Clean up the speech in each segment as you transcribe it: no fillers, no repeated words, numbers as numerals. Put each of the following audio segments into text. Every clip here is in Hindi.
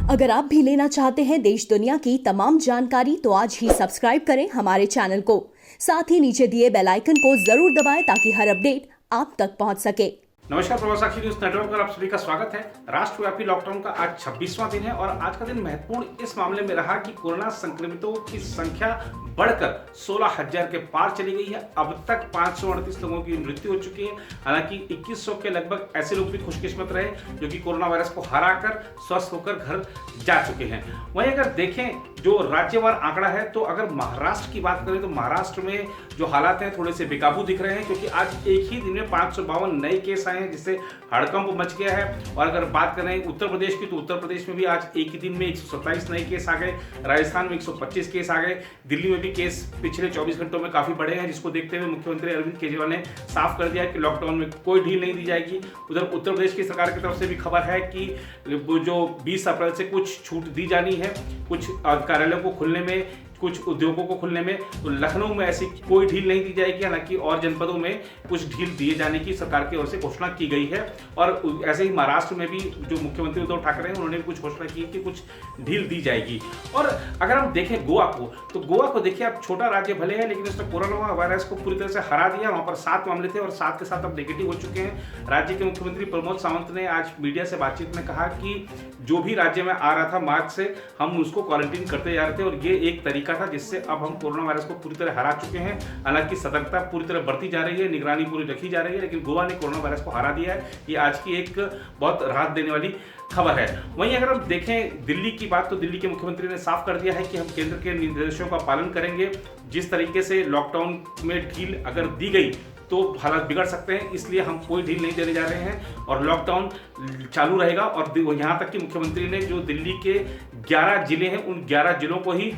अगर आप भी लेना चाहते हैं देश दुनिया की तमाम जानकारी तो आज ही सब्सक्राइब करें हमारे चैनल को। साथ ही नीचे दिए बेल आइकन को जरूर दबाएं ताकि हर अपडेट आप तक पहुंच सके। नमस्कार, प्रवासाक्षी न्यूज नेटवर्क पर आप सभी का स्वागत है। राष्ट्रव्यापी लॉकडाउन का आज 26वां दिन है और आज का दिन महत्वपूर्ण इस मामले में रहा कि कोरोना संक्रमितों की संख्या बढ़कर 16,000 के पार चली गई है। अब तक 538 लोगों की मृत्यु हो चुकी है। हालांकि 2100 के लगभग ऐसे लोग भी खुशकिस्मत रहे जो कि कोरोना वायरस को हराकर स्वस्थ होकर घर जा चुके हैं। वहीं अगर देखें जो राज्यवार आंकड़ा है तो अगर महाराष्ट्र की बात करें तो महाराष्ट्र में जो हालात हैं थोड़े से बेकाबू दिख रहे हैं, क्योंकि आज एक ही दिन में 552 नए केस आए हैं जिससे हड़कंप मच गया है। और अगर बात करें उत्तर प्रदेश की तो उत्तर प्रदेश में भी आज एक ही दिन में 127 नए केस आ गए, राजस्थान में 125 केस आ गए, दिल्ली में भी केस पिछले 24 घंटों में काफी बढ़े हैं, जिसको देखते हुए मुख्यमंत्री अरविंद केजरीवाल ने साफ कर दिया कि लॉकडाउन में कोई ढील नहीं दी जाएगी। उधर उत्तर प्रदेश की सरकार की तरफ से भी खबर है कि जो 20 अप्रैल से कुछ छूट दी जानी है, कुछ कार्यालयों को खुलने में, कुछ उद्योगों को खुलने में, तो लखनऊ में ऐसी कोई ढील नहीं दी जाएगी। हालांकि और जनपदों में कुछ ढील दिए जाने की सरकार की ओर से घोषणा की गई है। और ऐसे ही महाराष्ट्र में भी जो मुख्यमंत्री उद्धव ठाकरे हैं उन्होंने भी कुछ घोषणा की कि कुछ ढील दी जाएगी। और अगर हम देखें गोवा को तो गोवा को देखिए, अब छोटा राज्य भले है लेकिन उसने कोरोना वायरस को पूरी तरह से हरा दिया। वहां पर 7 मामले थे और 7 के 7 अब नेगेटिव हो चुके हैं। राज्य के मुख्यमंत्री प्रमोद सावंत ने आज मीडिया से बातचीत में कहा कि जो भी राज्य में आ रहा था मार्च से हम उसको क्वारंटीन करते जा रहे थे और ये एक तरीका था जिससे अब हम कोरोना वायरस को पूरी तरह हरा चुके हैं। हालांकि सतर्कता पूरी तरह बढ़ती जा रही है, निगरानी पूरी रखी जा रही है, लेकिन गोवा ने कोरोना वायरस को हरा दिया है। ये आज की एक बहुत राहत देने वाली खबर है। वहीं अगर हम देखें दिल्ली की बात तो दिल्ली के मुख्यमंत्री ने साफ कर दिया है कि हम केंद्र के निर्देशों का पालन करेंगे। जिस तरीके से लॉकडाउन में ढील अगर दी गई तो हालात बिगड़ सकते हैं, इसलिए हम कोई ढील नहीं देने जा रहे हैं और लॉकडाउन चालू रहेगा। और यहाँ तक कि मुख्यमंत्री ने जो दिल्ली के 11 जिले हैं उन 11 जिलों को ही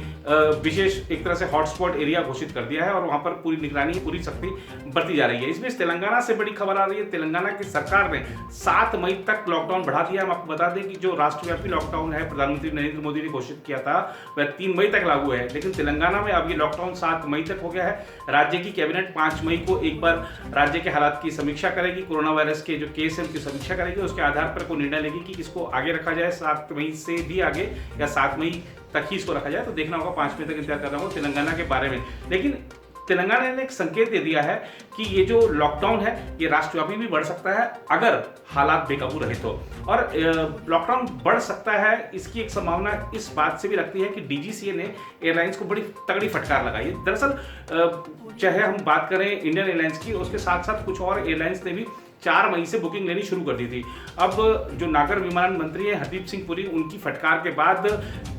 विशेष एक तरह से हॉटस्पॉट एरिया घोषित कर दिया है और वहां पर पूरी निगरानी, पूरी सख्ती बरती जा रही है। इसमें तेलंगाना से बड़ी खबर आ रही है। तेलंगाना की सरकार ने 7 मई तक लॉकडाउन बढ़ा दिया। हम आपको बता दें कि जो राष्ट्रव्यापी लॉकडाउन है प्रधानमंत्री नरेंद्र मोदी ने घोषित किया था वह 3 मई तक लागू है, लेकिन तेलंगाना में अब ये लॉकडाउन 7 मई तक हो गया है। राज्य की कैबिनेट 5 मई को एक बार राज्य के हालात की समीक्षा करेगी, कोरोना वायरस के जो केस है उनकी समीक्षा करेगी, उसके आधार पर कोई निर्णय लेगी कि इसको आगे रखा जाए 7 मई से भी आगे या 7 मई तक ही इसको रखा जाए। तो देखना होगा, 5 मई तक इंतजार करना होगा तेलंगाना के बारे में। लेकिन तेलंगाना ने एक संकेत दे दिया है कि ये जो लॉकडाउन है ये राष्ट्रव्यापी भी बढ़ सकता है अगर हालात बेकाबू रहे तो। और लॉकडाउन बढ़ सकता है इसकी एक संभावना इस बात से भी रखती है कि डीजीसीए ने एयरलाइंस को बड़ी तगड़ी फटकार लगाई है। दरअसल चाहे हम बात करें इंडियन एयरलाइंस की, उसके साथ साथ कुछ और एयरलाइंस ने भी 4 मई से बुकिंग लेनी शुरू कर दी थी। अब जो नागर विमानन मंत्री है हरदीप सिंह पुरी, उनकी फटकार के बाद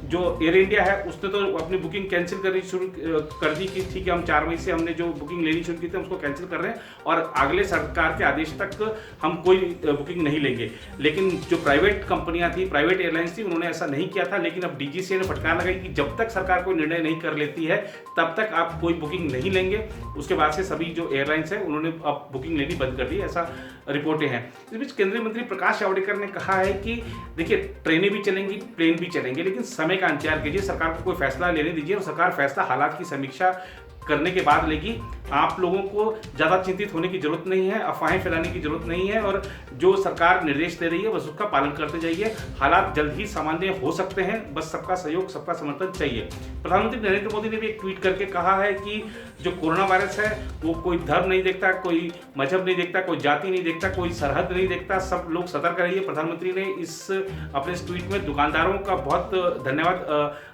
जो एयर इंडिया है उसने तो अपनी बुकिंग कैंसिल करनी शुरू कर दी कि ठीक है हम 4 मई से हमने जो बुकिंग लेनी शुरू की थी उसको कैंसिल कर रहे हैं और अगले सरकार के आदेश तक हम कोई बुकिंग नहीं लेंगे। लेकिन जो प्राइवेट कंपनियां थी, प्राइवेट एयरलाइंस थी, उन्होंने ऐसा नहीं किया था। लेकिन अब डीजीसीए ने फटकार लगाई कि जब तक सरकार कोई निर्णय नहीं कर लेती है तब तक आप कोई बुकिंग नहीं लेंगे। उसके बाद से सभी जो एयरलाइंस है उन्होंने अब बुकिंग लेनी बंद कर दी, ऐसा रिपोर्टें हैं। इस बीच केंद्रीय मंत्री प्रकाश जावड़ेकर ने कहा है कि देखिए ट्रेनें भी चलेंगी, प्लेन भी चलेंगे, लेकिन समय का इंतजार कीजिए, सरकार को कोई फैसला लेने दीजिए और सरकार फैसला हालात की समीक्षा करने के बाद लेगी। आप लोगों को ज़्यादा चिंतित होने की जरूरत नहीं है, अफवाहें फैलाने की जरूरत नहीं है और जो सरकार निर्देश दे रही है बस उसका पालन करते जाइए। हालात जल्द ही सामान्य हो सकते हैं, बस सबका सहयोग, सबका समर्थन चाहिए। प्रधानमंत्री नरेंद्र मोदी ने भी एक ट्वीट करके कहा है कि जो कोरोना वायरस है वो कोई धर्म नहीं देखता, कोई मजहब नहीं देखता, कोई जाति नहीं देखता, कोई सरहद नहीं देखता, सब लोग सतर्क रहिए। प्रधानमंत्री ने इस अपने ट्वीट में दुकानदारों का बहुत धन्यवाद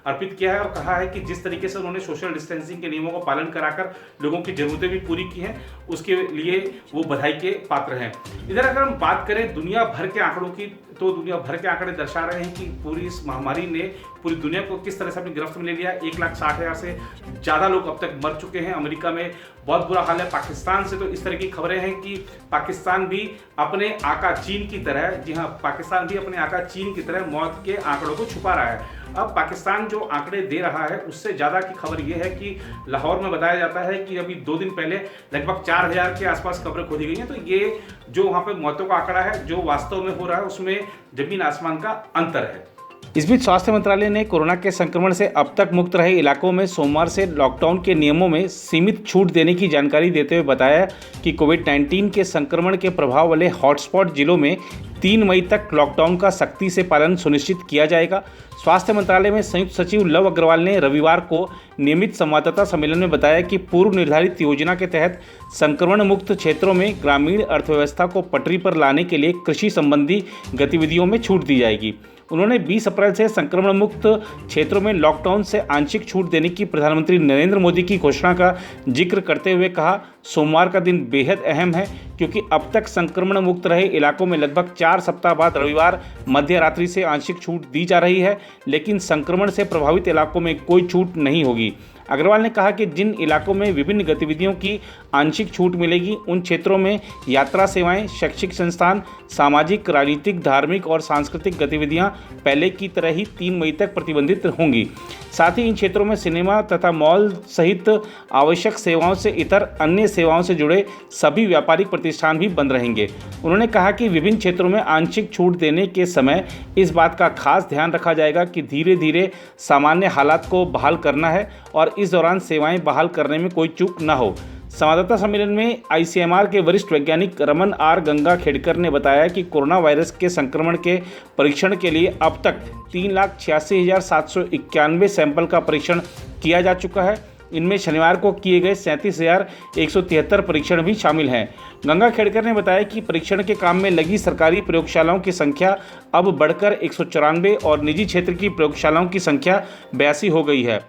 अर्पित किया है और कहा है कि जिस तरीके से उन्होंने सोशल डिस्टेंसिंग के नियमों का पालन कराकर लोगों की जरूरतें भी पूरी की हैं उसके लिए वो बधाई के पात्र हैं। इधर अगर हम बात करें दुनिया भर के आंकड़ों की तो दुनिया भर के आंकड़े दर्शा रहे हैं कि पूरी इस महामारी ने पूरी दुनिया को किस तरह से अपनी गिरफ्त में ले लिया। 1,60,000 से ज़्यादा लोग अब तक मर चुके हैं। अमेरिका में बहुत बुरा हाल है। पाकिस्तान से तो इस तरह की खबरें हैं कि पाकिस्तान भी अपने आका चीन की तरह, जी हाँ, पाकिस्तान भी अपने आका चीन की तरह मौत के आंकड़ों को छुपा रहा है। अब पाकिस्तान जो आंकड़े दे रहा है उससे ज़्यादा की खबर यह है कि लाहौर में बताया जाता है कि अभी 2 दिन पहले लगभग 4,000 के आसपास कब्रें खोदी गई हैं। तो ये जो वहाँ पे मौतों का आंकड़ा है जो वास्तव में हो रहा है उसमें जमीन आसमान का अंतर है। इस बीच स्वास्थ्य मंत्रालय ने कोरोना के संक्रमण से अब तक मुक्त रहे इलाकों में सोमवार से लॉकडाउन के नियमों में सीमित छूट देने की जानकारी देते हुए बताया कि कोविड-19 के संक्रमण के प्रभाव वाले हॉटस्पॉट जिलों में 3 मई तक लॉकडाउन का सख्ती से पालन सुनिश्चित किया जाएगा। स्वास्थ्य मंत्रालय में संयुक्त सचिव लव अग्रवाल ने रविवार को नियमित संवाददाता सम्मेलन में बताया कि पूर्व निर्धारित योजना के तहत संक्रमण मुक्त क्षेत्रों में ग्रामीण अर्थव्यवस्था को पटरी पर लाने के लिए कृषि संबंधी गतिविधियों में छूट दी जाएगी। उन्होंने 20 अप्रैल से संक्रमण मुक्त क्षेत्रों में लॉकडाउन से आंशिक छूट देने की प्रधानमंत्री नरेंद्र मोदी की घोषणा का जिक्र करते हुए कहा, सोमवार का दिन बेहद अहम है क्योंकि अब तक संक्रमण मुक्त रहे इलाकों में लगभग 4 सप्ताह बाद रविवार मध्य रात्रि से आंशिक छूट दी जा रही है, लेकिन संक्रमण से प्रभावित इलाकों में कोई छूट नहीं होगी। अग्रवाल ने कहा कि जिन इलाकों में विभिन्न गतिविधियों की आंशिक छूट मिलेगी उन क्षेत्रों में यात्रा सेवाएं, शैक्षिक संस्थान, सामाजिक, राजनीतिक, धार्मिक और सांस्कृतिक गतिविधियां पहले की तरह ही 3 मई तक प्रतिबंधित होंगी। साथ ही इन क्षेत्रों में सिनेमा तथा मॉल सहित आवश्यक सेवाओं से इतर अन्य सेवाओं से जुड़े सभी व्यापारिक प्रतिष्ठान भी बंद रहेंगे। उन्होंने कहा कि विभिन्न क्षेत्रों में आंशिक छूट देने के समय इस बात का खास ध्यान रखा जाएगा कि धीरे धीरे सामान्य हालात को बहाल करना है और इस दौरान सेवाएं बहाल करने में कोई चूक न हो। संवाददाता सम्मेलन में आईसीएमआर के वरिष्ठ वैज्ञानिक रमन आर गंगाखेड़कर ने बताया कि कोरोना वायरस के संक्रमण के परीक्षण के लिए अब तक 3,86,791 सैंपल का परीक्षण किया जा चुका है। इनमें शनिवार को किए गए 37,173 परीक्षण भी शामिल हैं। गंगाखेड़कर ने बताया कि परीक्षण के काम में लगी सरकारी प्रयोगशालाओं की संख्या अब बढ़कर 194 और निजी क्षेत्र की प्रयोगशालाओं की संख्या 82 हो गई है।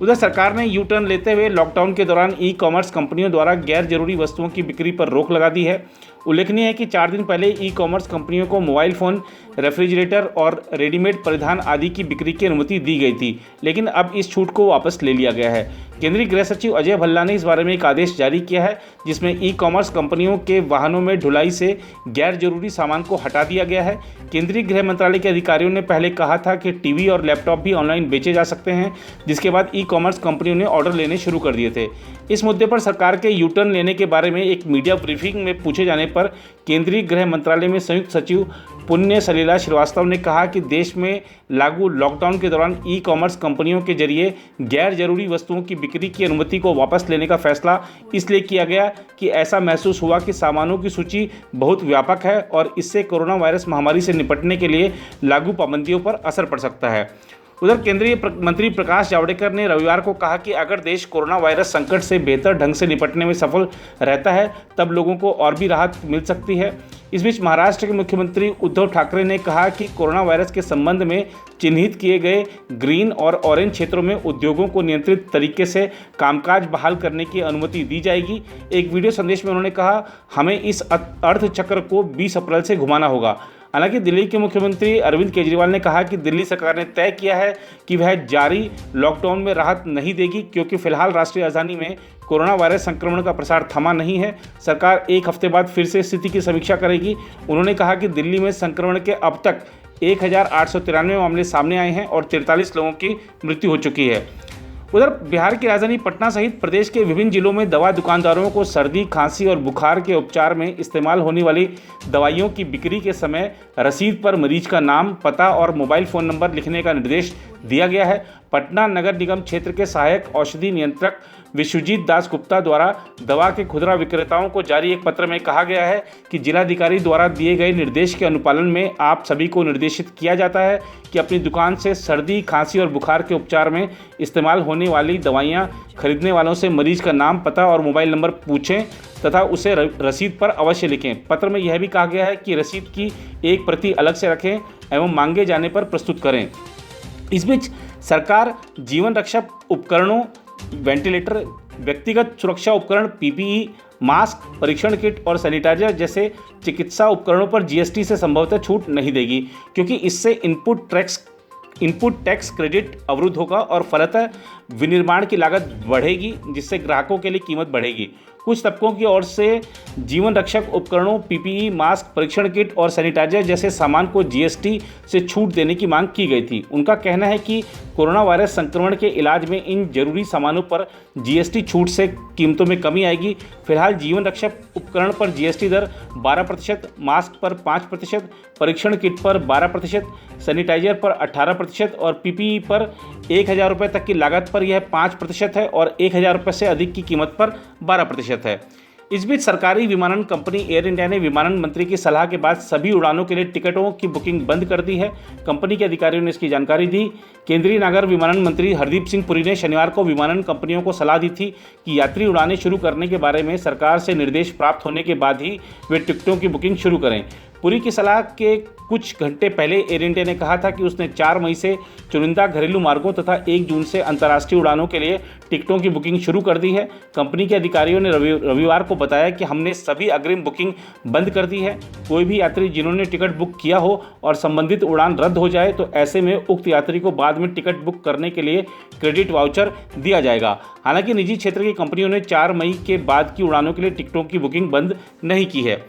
उधर सरकार ने यू टर्न लेते हुए लॉकडाउन के दौरान ई कॉमर्स कंपनियों द्वारा गैर जरूरी वस्तुओं की बिक्री पर रोक लगा दी है। उल्लेखनीय है कि 4 दिन पहले ई कॉमर्स कंपनियों को मोबाइल फ़ोन, रेफ्रिजरेटर और रेडीमेड परिधान आदि की बिक्री की अनुमति दी गई थी, लेकिन अब इस छूट को वापस ले लिया गया है। केंद्रीय गृह सचिव अजय भल्ला ने इस बारे में एक आदेश जारी किया है, जिसमें ई कॉमर्स कंपनियों के वाहनों में ढुलाई से गैर जरूरी सामान को हटा दिया गया है। केंद्रीय गृह मंत्रालय के अधिकारियों ने पहले कहा था कि टीवी और लैपटॉप भी ऑनलाइन बेचे जा सकते हैं, जिसके बाद ई कॉमर्स कंपनियों ने ऑर्डर लेने शुरू कर दिए थे। इस मुद्दे पर सरकार के यू टर्न लेने के बारे में एक मीडिया ब्रीफिंग में पूछे जाने पर केंद्रीय गृह मंत्रालय में संयुक्त सचिव पुण्य सलीला श्रीवास्तव ने कहा कि देश में लागू लॉकडाउन के दौरान ई कॉमर्स कंपनियों के जरिए गैर जरूरी वस्तुओं की बिक्री की अनुमति को वापस लेने का फैसला इसलिए किया गया कि ऐसा महसूस हुआ कि सामानों की सूची बहुत व्यापक है और इससे कोरोना वायरस महामारी से निपटने के लिए लागू पाबंदियों पर असर पड़ सकता है। उधर केंद्रीय मंत्री प्रकाश जावड़ेकर ने रविवार को कहा कि अगर देश कोरोना वायरस संकट से बेहतर ढंग से निपटने में सफल रहता है तब लोगों को और भी राहत मिल सकती है। इस बीच महाराष्ट्र के मुख्यमंत्री उद्धव ठाकरे ने कहा कि कोरोना वायरस के संबंध में चिन्हित किए गए ग्रीन और ऑरेंज क्षेत्रों में उद्योगों को नियंत्रित तरीके से कामकाज बहाल करने की अनुमति दी जाएगी। एक वीडियो संदेश में उन्होंने कहा, हमें इस अर्थचक्र को 20 अप्रैल से घुमाना होगा। हालांकि दिल्ली के मुख्यमंत्री अरविंद केजरीवाल ने कहा कि दिल्ली सरकार ने तय किया है कि वह जारी लॉकडाउन में राहत नहीं देगी क्योंकि फिलहाल राष्ट्रीय राजधानी में कोरोना वायरस संक्रमण का प्रसार थमा नहीं है। सरकार 1 हफ्ते बाद फिर से स्थिति की समीक्षा करेगी। उन्होंने कहा कि दिल्ली में संक्रमण के अब तक 1,893 मामले सामने आए हैं और 43 लोगों की मृत्यु हो चुकी है। उधर बिहार की राजधानी पटना सहित प्रदेश के विभिन्न जिलों में दवा दुकानदारों को सर्दी, खांसी और बुखार के उपचार में इस्तेमाल होने वाली दवाइयों की बिक्री के समय रसीद पर मरीज का नाम, पता और मोबाइल फ़ोन नंबर लिखने का निर्देश दिया गया है। पटना नगर निगम क्षेत्र के सहायक औषधि नियंत्रक विश्वजीत दास गुप्ता द्वारा दवा के खुदरा विक्रेताओं को जारी एक पत्र में कहा गया है कि जिलाधिकारी द्वारा दिए गए निर्देश के अनुपालन में आप सभी को निर्देशित किया जाता है कि अपनी दुकान से सर्दी, खांसी और बुखार के उपचार में इस्तेमाल होने वाली दवाइयां खरीदने वालों से मरीज का नाम, पता और मोबाइल नंबर पूछें तथा उसे रसीद पर अवश्य लिखें। पत्र में यह भी कहा गया है कि रसीद की एक प्रति अलग से रखें एवं मांगे जाने पर प्रस्तुत करें। इस बीच सरकार जीवन रक्षक उपकरणों, वेंटिलेटर, व्यक्तिगत सुरक्षा उपकरण, पीपीई, मास्क, परीक्षण किट और सैनिटाइजर जैसे चिकित्सा उपकरणों पर जीएसटी से संभवतः छूट नहीं देगी क्योंकि इससे इनपुट टैक्स क्रेडिट अवरुद्ध होगा और फलतः विनिर्माण की लागत बढ़ेगी जिससे ग्राहकों के लिए कीमत बढ़ेगी। कुछ तबकों की ओर से जीवन रक्षक उपकरणों, पीपीई, मास्क, परीक्षण किट और सैनिटाइजर जैसे सामान को जीएसटी से छूट देने की मांग की गई थी। उनका कहना है कि कोरोना वायरस संक्रमण के इलाज में इन जरूरी सामानों पर जीएसटी छूट से कीमतों में कमी आएगी। फिलहाल जीवन रक्षक उपकरण पर जीएसटी दर 12%, मास्क पर 5%, परीक्षण किट पर 12%, सैनिटाइजर पर 18% और पीपीई पर 1,000 रुपये तक की लागत पर यह 5% है और 1,000 रुपये से अधिक की कीमत पर 12% है। इस बीच सरकारी विमानन कंपनी एयर इंडिया ने विमानन मंत्री की सलाह के बाद सभी उड़ानों के लिए टिकटों की बुकिंग बंद कर दी है। कंपनी के अधिकारियों ने इसकी जानकारी दी। केंद्रीय नागर विमानन मंत्री हरदीप सिंह पुरी ने शनिवार को विमानन कंपनियों को सलाह दी थी कि यात्री उड़ानें शुरू करने के बारे में सरकार से निर्देश प्राप्त होने के बाद ही वे टिकटों की बुकिंग शुरू करें। पुरी की सलाह के कुछ घंटे पहले एयर इंडिया ने कहा था कि उसने 4 मई से चुनिंदा घरेलू मार्गों तथा 1 जून से अंतर्राष्ट्रीय उड़ानों के लिए टिकटों की बुकिंग शुरू कर दी है। कंपनी के अधिकारियों ने रविवार को बताया कि हमने सभी अग्रिम बुकिंग बंद कर दी है। कोई भी यात्री जिन्होंने टिकट बुक किया हो और संबंधित उड़ान रद्द हो जाए तो ऐसे में उक्त यात्री को बाद में टिकट बुक करने के लिए क्रेडिट वाउचर दिया जाएगा। हालांकि निजी क्षेत्र की कंपनियों ने 4 मई के बाद की उड़ानों के लिए टिकटों की बुकिंग बंद नहीं की है।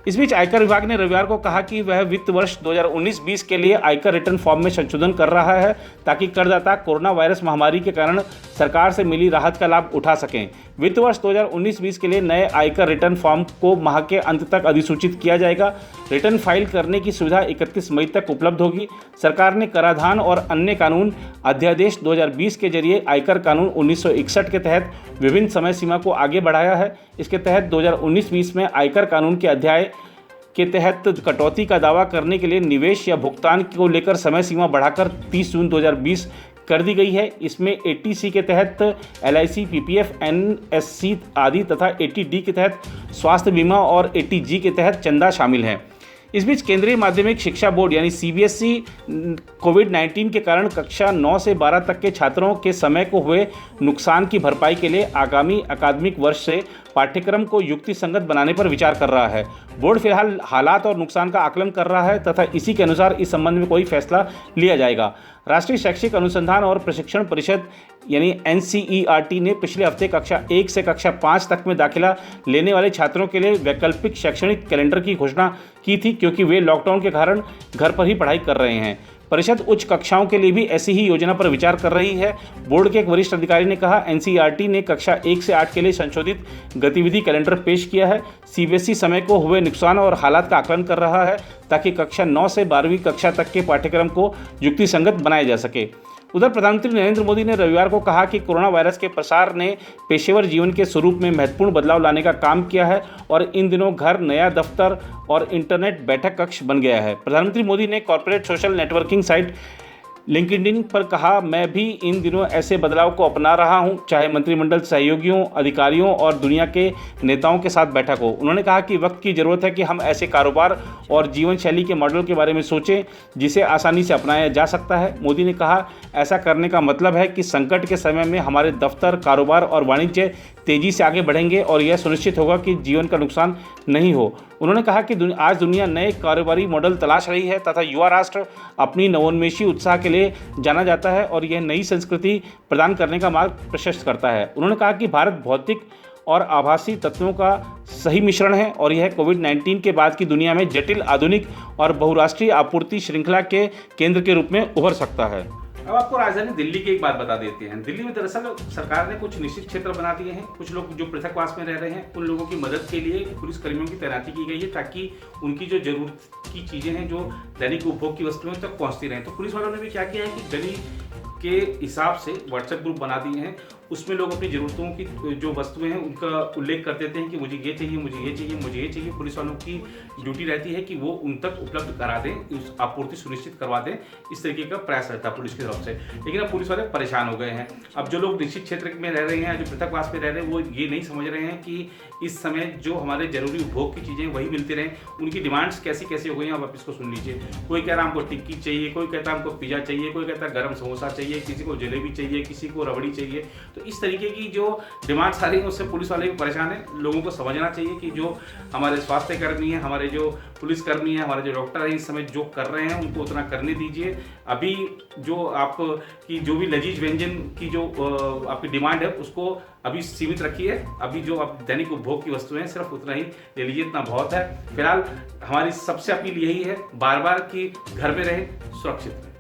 इस बीच आयकर विभाग ने रविवार को कहा कि वह वित्त वर्ष 2019-20 के लिए आयकर रिटर्न फॉर्म में संशोधन कर रहा है ताकि करदाता कोरोना वायरस महामारी के कारण सरकार से मिली राहत का लाभ उठा सकें। वित्त वर्ष 2019-20 के लिए नए आयकर रिटर्न फॉर्म को माह के अंत तक अधिसूचित किया जाएगा। रिटर्न फाइल करने की सुविधा 31 मई तक उपलब्ध होगी। सरकार ने कराधान और अन्य कानून अध्यादेश 2020 के जरिए आयकर कानून 1961 के तहत विभिन्न समय सीमा को आगे बढ़ाया है। इसके तहत 2019-20 में आयकर कानून के अध्याय के तहत कटौती का दावा करने के लिए निवेश या भुगतान को लेकर समय सीमा बढ़ाकर 30 जून 2020 कर दी गई है। इसमें 80C के तहत LIC, PPF, NSC आदि तथा 80D के तहत स्वास्थ्य बीमा और 80G के तहत चंदा शामिल हैं। इस बीच केंद्रीय माध्यमिक शिक्षा बोर्ड यानी CBSE कोविड-19 के कारण कक्षा 9 से 12 तक के छात्रों के समय को हुए नुकसान की भरपाई के लिए आगामी अकादमिक वर्ष से पाठ्यक्रम को युक्ति संगत बनाने पर विचार कर रहा है। बोर्ड फिलहाल हालात और नुकसान का आकलन कर रहा है तथा इसी के अनुसार इस संबंध में कोई फैसला लिया जाएगा। राष्ट्रीय शैक्षिक अनुसंधान और प्रशिक्षण परिषद यानी NCERT ने पिछले हफ्ते कक्षा 1 से कक्षा 5 तक में दाखिला लेने वाले छात्रों के लिए वैकल्पिक शैक्षणिक कैलेंडर की घोषणा की थी क्योंकि वे लॉकडाउन के कारण घर पर ही पढ़ाई कर रहे हैं। परिषद उच्च कक्षाओं के लिए भी ऐसी ही योजना पर विचार कर रही है। बोर्ड के एक वरिष्ठ अधिकारी ने कहा, NCERT ने कक्षा 1 से 8 के लिए संशोधित गतिविधि कैलेंडर पेश किया है। CBSE समय को हुए नुकसान और हालात का आकलन कर रहा है ताकि कक्षा 9 से 12वीं कक्षा तक के पाठ्यक्रम को युक्ति संगत बनाया जा सके। उधर प्रधानमंत्री नरेंद्र मोदी ने रविवार को कहा कि कोरोना वायरस के प्रसार ने पेशेवर जीवन के स्वरूप में महत्वपूर्ण बदलाव लाने का काम किया है और इन दिनों घर नया दफ्तर और इंटरनेट बैठक कक्ष बन गया है। प्रधानमंत्री मोदी ने corporate social networking site LinkedIn पर कहा, मैं भी इन दिनों ऐसे बदलाव को अपना रहा हूं, चाहे मंत्रिमंडल सहयोगियों, अधिकारियों और दुनिया के नेताओं के साथ बैठक हो। उन्होंने कहा कि वक्त की ज़रूरत है कि हम ऐसे कारोबार और जीवन शैली के मॉडल के बारे में सोचें जिसे आसानी से अपनाया जा सकता है। मोदी ने कहा, ऐसा करने का मतलब है कि संकट के समय में हमारे दफ्तर, कारोबार और वाणिज्य तेज़ी से आगे बढ़ेंगे और यह सुनिश्चित होगा कि जीवन का नुकसान नहीं हो। उन्होंने कहा कि आज दुनिया नए कारोबारी मॉडल तलाश रही है तथा युवा राष्ट्र अपनी नवोन्मेषी उत्साह के लिए जाना जाता है और यह नई संस्कृति प्रदान करने का मार्ग प्रशस्त करता है। उन्होंने कहा कि भारत भौतिक और आभासी तत्वों का सही मिश्रण है और यह कोविड-19 के बाद की दुनिया में जटिल, आधुनिक और बहुराष्ट्रीय आपूर्ति श्रृंखला के केंद्र के रूप में उभर सकता है। अब आपको राजधानी दिल्ली की एक बात बता देते हैं। दिल्ली में दरअसल सरकार ने कुछ निश्चित क्षेत्र बना दिए हैं। कुछ लोग जो पृथकवास में रह रहे हैं उन लोगों की मदद के लिए पुलिस कर्मियों की तैनाती की गई है ताकि उनकी जो जरूरत की चीज़ें हैं, जो दैनिक उपभोग की वस्तुएं तक पहुंचती रहें। तो पुलिस वालों ने भी क्या किया है कि गली के हिसाब से व्हाट्सएप ग्रुप बना दिए हैं। उसमें लोग अपनी ज़रूरतों की जो वस्तुएं हैं उनका उल्लेख कर देते हैं कि मुझे ये चाहिए, मुझे ये चाहिए, मुझे ये चाहिए। पुलिस वालों की ड्यूटी रहती है कि वो उन तक उपलब्ध करा दें, उस आपूर्ति सुनिश्चित करवा दें। इस तरीके का प्रयास रहता है पुलिस की तरफ से। लेकिन अब पुलिस वाले परेशान हो गए हैं। अब जो लोग निश्चित क्षेत्र में रह रहे हैं, जो पृथकवास में रह रहे हैं, वो ये नहीं समझ रहे हैं कि इस समय जो हमारे जरूरी उपभोग की चीज़ें वही मिलती रहें। उनकी डिमांड्स कैसी कैसी हो गई हैं, अब आप इसको सुन लीजिए। कोई कह रहा है हमको टिक्की चाहिए, कोई कहता है हमको पिज़्ज़ा चाहिए, कोई कहता है गर्म समोसा चाहिए, किसी को जलेबी चाहिए, किसी को रबड़ी चाहिए। तो इस तरीके की जो डिमांड्स आ रही हैं उससे पुलिस वाले भी परेशान हैं। लोगों को समझना चाहिए कि जो हमारे स्वास्थ्य कर्मी हैं, हमारे जो पुलिसकर्मी हैं, हमारे जो डॉक्टर हैं इस समय जो कर रहे हैं उनको उतना करने दीजिए। अभी जो आपकी जो भी लजीज व्यंजन की जो आपकी डिमांड है उसको अभी सीमित रखिए। अभी जो आप दैनिक उपभोग की वस्तुएं हैं सिर्फ उतना ही ले लीजिए, इतना बहुत है। फिलहाल हमारी सबसे अपील यही है बार बार कि घर में रहें, सुरक्षित रहें।